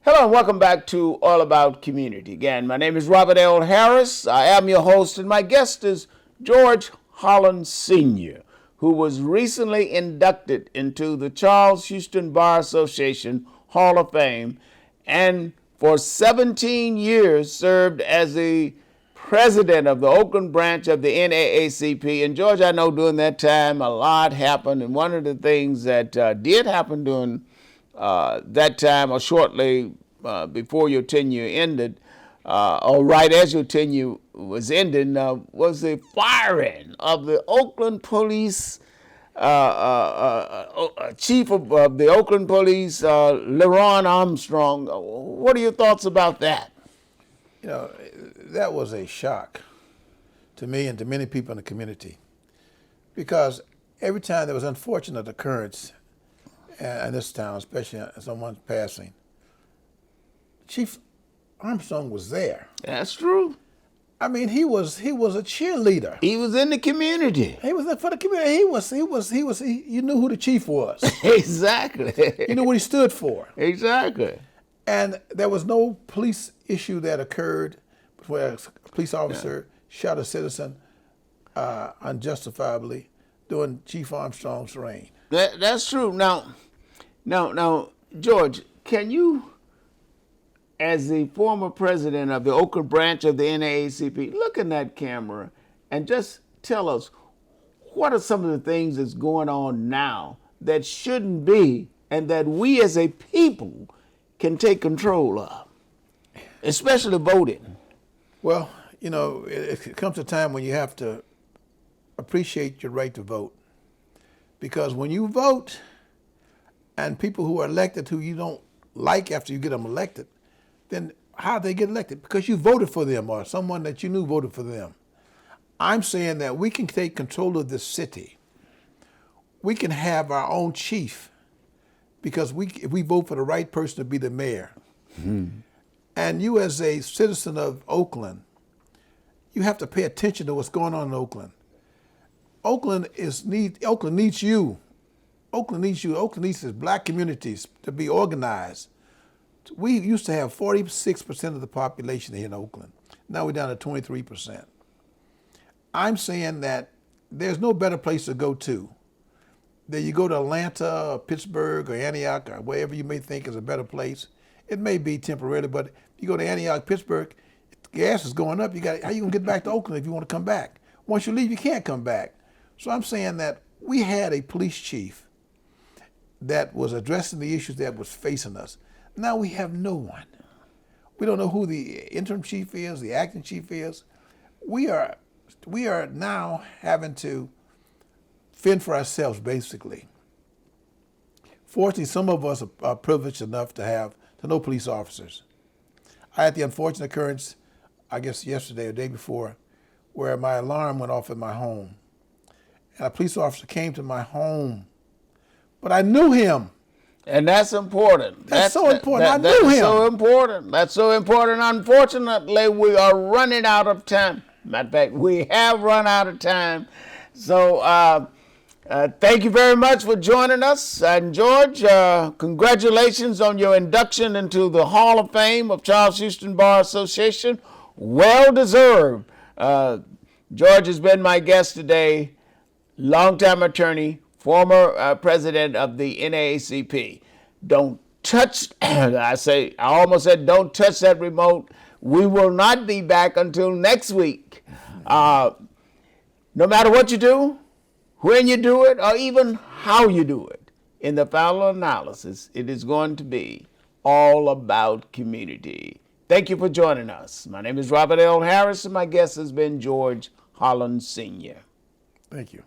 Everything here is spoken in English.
Hello and welcome back to All About Community. Again, my name is Robert L. Harris. I am your host, and my guest is George Holland Sr., who was recently inducted into the Charles Houston Bar Association Hall of Fame and for 17 years served as the president of the Oakland branch of the NAACP. And George, I know during that time a lot happened, and one of the things that did happen during that time or shortly before your tenure ended, or right as your tenure was ending, was the firing of the Oakland Police chief of the Oakland Police, LeRon Armstrong. What are your thoughts about that? You know, that was a shock to me and to many people in the community, because every time there was an unfortunate occurrence in this town, especially someone's passing, Chief Armstrong was there. That's true. I mean, he was a cheerleader. He was in the community. He was for the community. You knew who the chief was. Exactly. You knew what he stood for. Exactly. And there was no police issue that occurred where a police officer shot a citizen unjustifiably during Chief Armstrong's reign. That's true. Now, George, can you, as the former president of the Oakland branch of the NAACP, look in that camera and just tell us what are some of the things that's going on now that shouldn't be and that we as a people can take control of, especially voting? Well, you know, it comes a time when you have to appreciate your right to vote. Because when you vote, and people who are elected who you don't like after you get them elected, then how they get elected? Because you voted for them or someone that you knew voted for them. I'm saying that we can take control of this city. We can have our own chief, because if we vote for the right person to be the mayor. Mm-hmm. And you as a citizen of Oakland, you have to pay attention to what's going on in Oakland. Oakland needs you. Oakland needs you. Oakland needs its black communities to be organized. We used to have 46% of the population here in Oakland. Now we're down to 23%. I'm saying that there's no better place to go to. That you go to Atlanta or Pittsburgh or Antioch or wherever you may think is a better place. It may be temporarily, but you go to Antioch, Pittsburgh, gas is going up. How you gonna get back to Oakland if you want to come back? Once you leave, you can't come back. So I'm saying that we had a police chief that was addressing the issues that was facing us. Now we have no one. We don't know who the interim chief is, the acting chief is. We are now having to fend for ourselves, basically. Fortunately, some of us are privileged enough to know police officers. I had the unfortunate occurrence, I guess yesterday or the day before, where my alarm went off in my home. And a police officer came to my home, but I knew him. And that's important. That's so important. I knew him. That's so important. That's so important. Unfortunately, we are running out of time. Matter of fact, we have run out of time. So thank you very much for joining us. And George, congratulations on your induction into the Hall of Fame of Charles Houston Bar Association. Well deserved. George has been my guest today. Longtime attorney, former president of the NAACP. Don't touch, I almost said don't touch that remote. We will not be back until next week. No matter what you do, when you do it, or even how you do it, in the final analysis, it is going to be all about community. Thank you for joining us. My name is Robert L. Harris, and my guest has been George Holland Sr. Thank you.